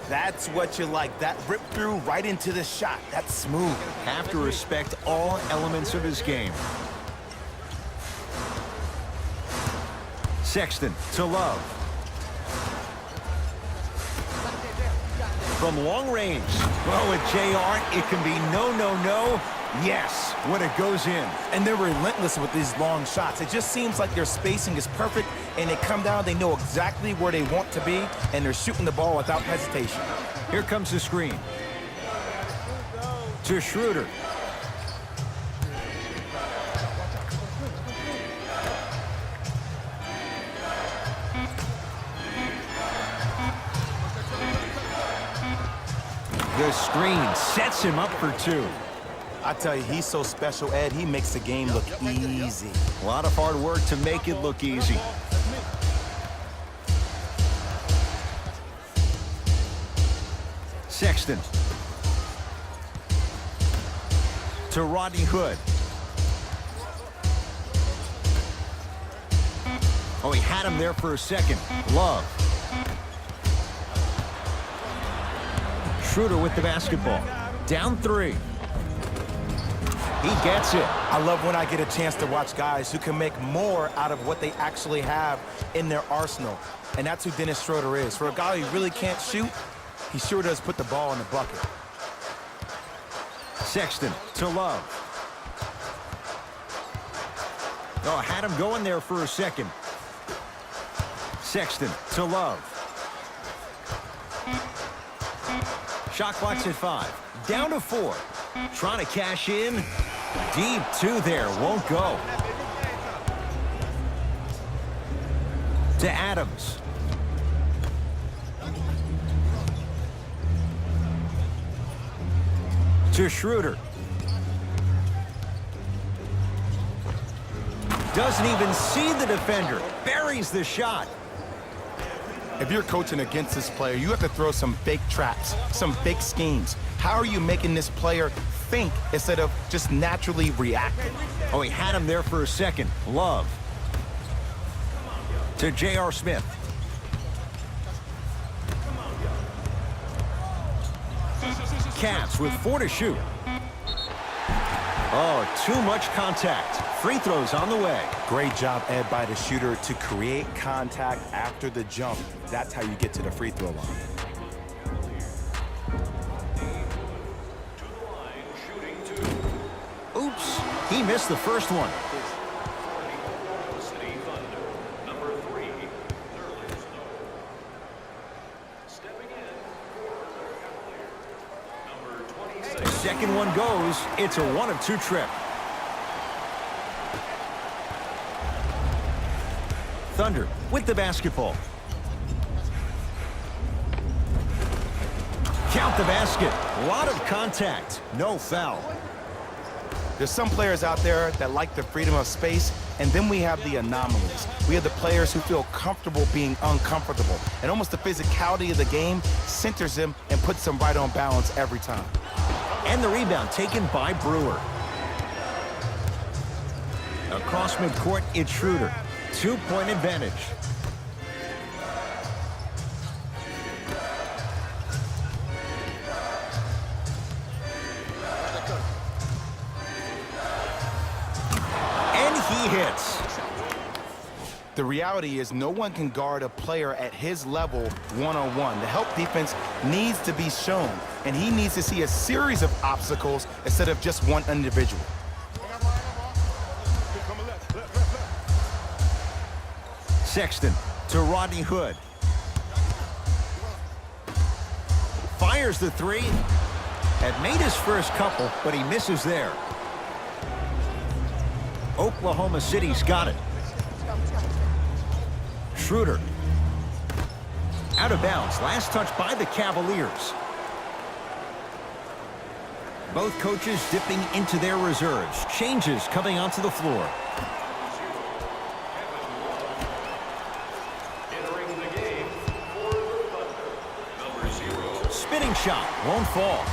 That's what you like. That rip through right into the shot. That's smooth. Have to respect all elements of his game. Sexton to Love. From long range. Well, with JR, it can be no, no, no. Yes, when it goes in. And they're relentless with these long shots. It just seems like their spacing is perfect, and they come down, they know exactly where they want to be, and they're shooting the ball without hesitation. Here comes the screen. To Schroeder. The screen sets him up for two. I tell you, he's so special, Ed. He makes the game look easy. A lot of hard work to make it look easy. Sexton. To Rodney Hood. Oh, he had him there for a second. Love. Schroeder with the basketball. Down three. He gets it. I love when I get a chance to watch guys who can make more out of what they actually have in their arsenal. And that's who Dennis Schroeder is. For a guy who really can't shoot, he sure does put the ball in the bucket. Sexton to Love. Oh, had him going there for a second. Sexton to Love. Shot clock's at 5. Down to 4. Trying to cash in. Deep two there. Won't go. To Adams. To Schroeder. Doesn't even see the defender. Buries the shot. If you're coaching against this player, you have to throw some fake traps, some fake schemes. How are you making this player think instead of just naturally reacting? Oh, he had him there for a second. Love. To J.R. Smith. Cavs with 4 to shoot. Oh, too much contact. Free throws on the way. Great job, Ed, by the shooter to create contact after the jump. That's how you get to the free throw line. Oops, he missed the first one. The second one goes. It's a 1 of 2 trip. Thunder with the basketball. Count the basket. A lot of contact. No foul. There's some players out there that like the freedom of space, and then we have the anomalies. We have the players who feel comfortable being uncomfortable, and almost the physicality of the game centers them and puts them right on balance every time. And the rebound taken by Brewer. Across midcourt, it's Schroeder. 2-point advantage. And he hits. The reality is no one can guard a player at his level one-on-one. The help defense needs to be shown, and he needs to see a series of obstacles instead of just one individual. Sexton to Rodney Hood. Fires the 3. Had made his first couple, but he misses there. Oklahoma City's got it. Schroeder. Out of bounds. Last touch by the Cavaliers. Both coaches dipping into their reserves. Changes coming onto the floor. Spinning shot. Won't fall.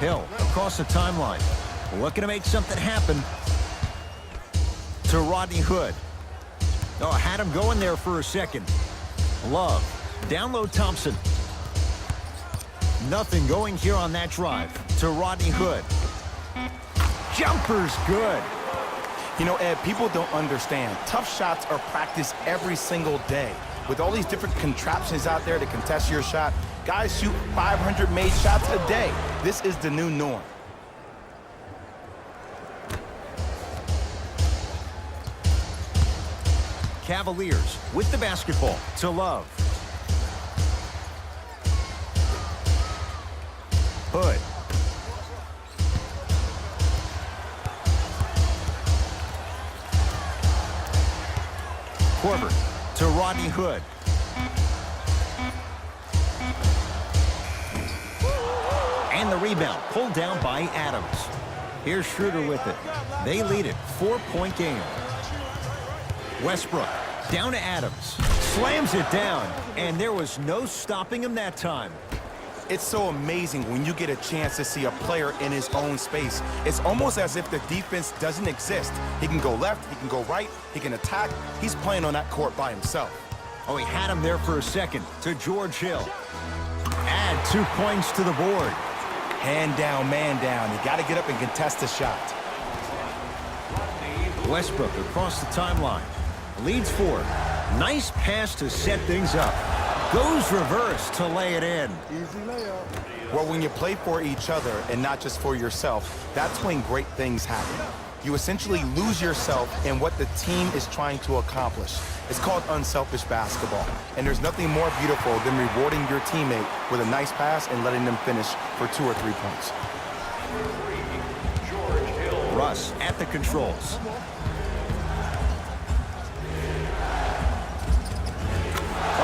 Hill across the timeline. Looking to make something happen. To Rodney Hood. Oh, had him going there for a second. Love. Down low, Thompson. Nothing going here on that drive. To Rodney Hood. Jumper's good. You know, Ed, people don't understand. Tough shots are practiced every single day. With all these different contraptions out there to contest your shot, guys shoot 500 made shots a day. This is the new norm. Cavaliers with the basketball to Love. Hood. Korver to Rodney Hood. And the rebound pulled down by Adams. Here's Schroeder with it. They lead it, 4-point game. Westbrook down to Adams. Slams it down, and there was no stopping him that time. It's so amazing when you get a chance to see a player in his own space. It's almost as if the defense doesn't exist. He can go left, he can go right, he can attack. He's playing on that court by himself. Oh, he had him there for a second to George Hill. Add 2 points to the board. Hand down, man down. You got to get up and contest the shot. Westbrook across the timeline. Leads 4. Nice pass to set things up. Goes reverse to lay it in. Easy layup. Well, when you play for each other and not just for yourself, that's when great things happen. You essentially lose yourself in what the team is trying to accomplish. It's called unselfish basketball. And there's nothing more beautiful than rewarding your teammate with a nice pass and letting them finish for 2 or 3 points. Russ at the controls.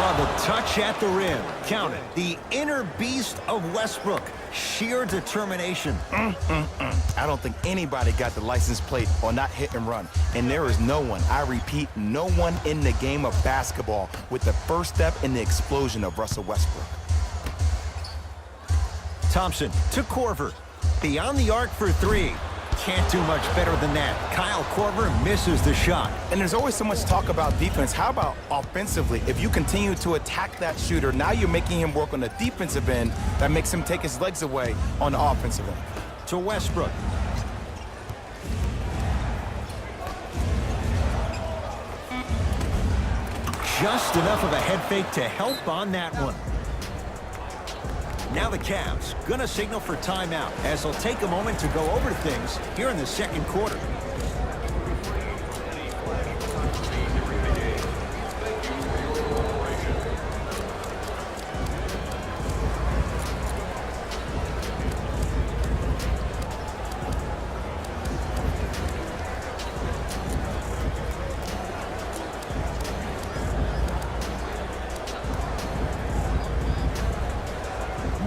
Oh, the touch at the rim. Count it. The inner beast of Westbrook. Sheer determination. I don't think anybody got the license plate on that hit and run. And there is no one, I repeat, no one in the game of basketball with the first step in the explosion of Russell Westbrook. Thompson to Korver. Beyond the arc for 3. Can't do much better than that. Kyle Korver misses the shot. And there's always so much talk about defense. How about offensively? If you continue to attack that shooter, now you're making him work on the defensive end. That makes him take his legs away on the offensive end. To Westbrook. Just enough of a head fake to help on that one. Now the Cavs gonna signal for timeout as they'll take a moment to go over things here in the second quarter.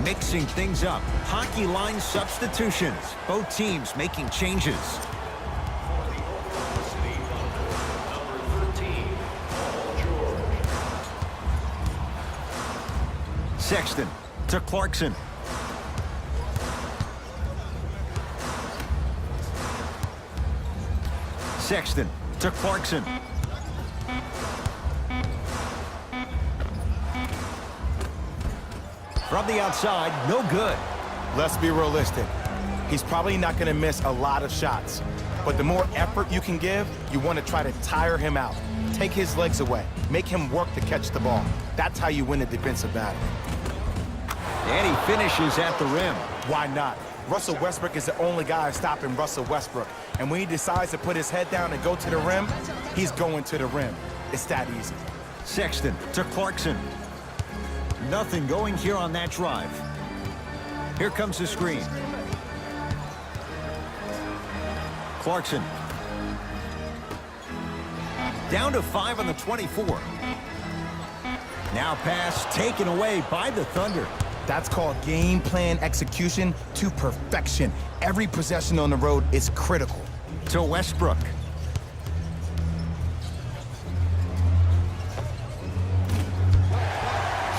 Mixing things up. Hockey line substitutions. Both teams making changes. Sexton to Clarkson. Sexton to Clarkson. From the outside, no good. Let's be realistic. He's probably not going to miss a lot of shots. But the more effort you can give, you want to try to tire him out. Take his legs away. Make him work to catch the ball. That's how you win a defensive battle. And he finishes at the rim. Why not? Russell Westbrook is the only guy stopping Russell Westbrook. And when he decides to put his head down and go to the rim, he's going to the rim. It's that easy. Sexton to Clarkson. Nothing going here on that drive. Here comes the screen. Clarkson. Down to 5 on the 24. Now pass taken away by the Thunder. That's called game plan execution to perfection. Every possession on the road is critical. To Westbrook.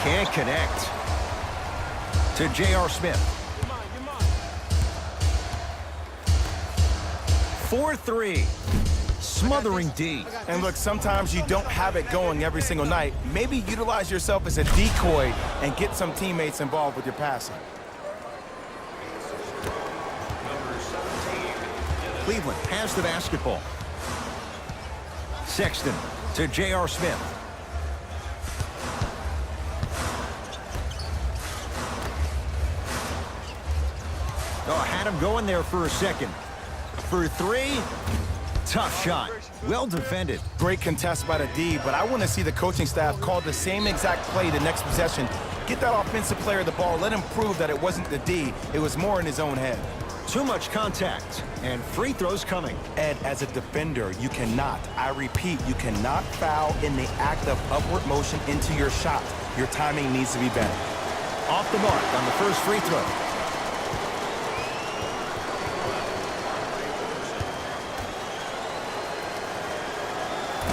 Can't connect. To J.R. Smith. 4-3. smothering D. And look, sometimes you don't have it going every single night. Maybe utilize yourself as a decoy and get some teammates involved with your passing. Cleveland has the basketball. Sexton to J.R. Smith. Oh, had him going there for a second. For three, tough shot. Well defended. Great contest by the D, but I want to see the coaching staff call the same exact play the next possession. Get that offensive player the ball. Let him prove that it wasn't the D. It was more in his own head. Too much contact, and free throws coming. Ed, as a defender, you cannot, I repeat, you cannot foul in the act of upward motion into your shot. Your timing needs to be better. Off the mark on the first free throw.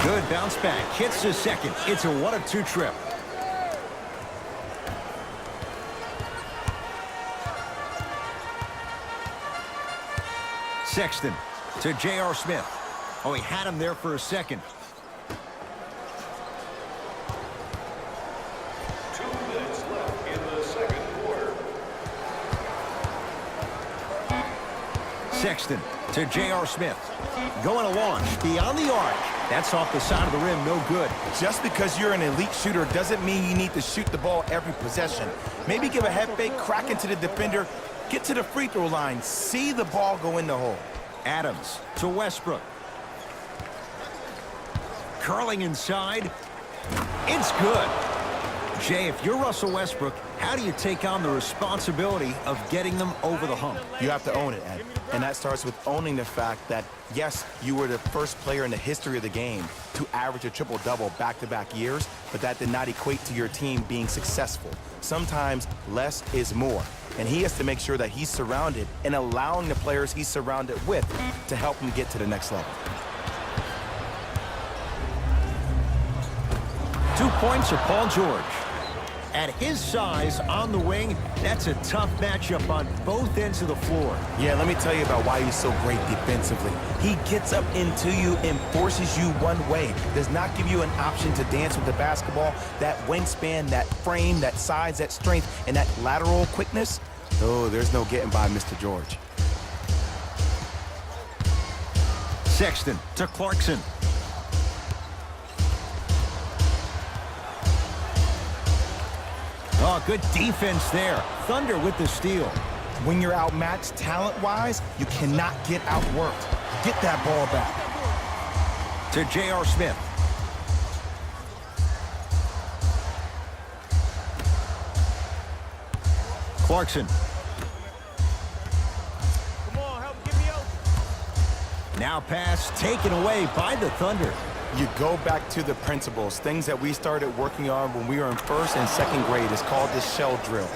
Good bounce back. Hits the second. It's a 1-of-2 trip. Sexton to J.R. Smith. Oh, he had him there for a second. 2 minutes left in the second quarter. Sexton to J.R. Smith. Going to launch beyond the arc. That's off the side of the rim, no good. Just because you're an elite shooter doesn't mean you need to shoot the ball every possession. Maybe give a head fake, crack into the defender, get to the free throw line, see the ball go in the hole. Adams to Westbrook. Curling inside. It's good. Jay, if you're Russell Westbrook, how do you take on the responsibility of getting them over the hump? You have to own it, Ed. And that starts with owning the fact that, yes, you were the first player in the history of the game to average a triple-double back-to-back years, but that did not equate to your team being successful. Sometimes less is more. And he has to make sure that he's surrounded and allowing the players he's surrounded with to help him get to the next level. 2 points for Paul George. At his size on the wing, that's a tough matchup on both ends of the floor. Yeah, let me tell you about why he's so great defensively. He gets up into you and forces you one way. Does not give you an option to dance with the basketball. That wingspan, that frame, that size, that strength, and that lateral quickness. Oh, there's no getting by Mr. George. Sexton to Clarkson. Oh, good defense there. Thunder with the steal. When you're outmatched talent-wise, you cannot get outworked. Get that ball back. To J.R. Smith. Clarkson. Come on, help get me open. Now pass taken away by the Thunder. You go back to the principles, things that we started working on when we were in first and second grade. It's called the shell drill.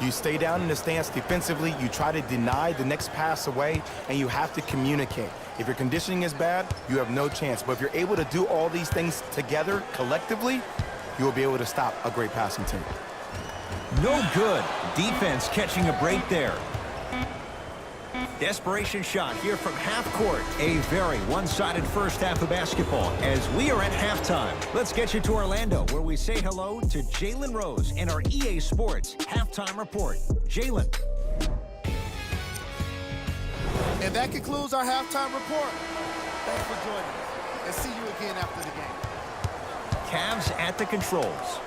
You stay down in the stance defensively, you try to deny the next pass away, and you have to communicate. If your conditioning is bad, you have no chance. But if you're able to do all these things together, collectively, you will be able to stop a great passing team. No good. Defense catching a break there. Desperation shot here from half court. A very one-sided first half of basketball as we are at halftime. Let's get you to Orlando, where we say hello to Jalen Rose and our EA Sports halftime report. Jalen. And that concludes our halftime report. Thanks for joining us, and see you again after the game. Cavs at the controls.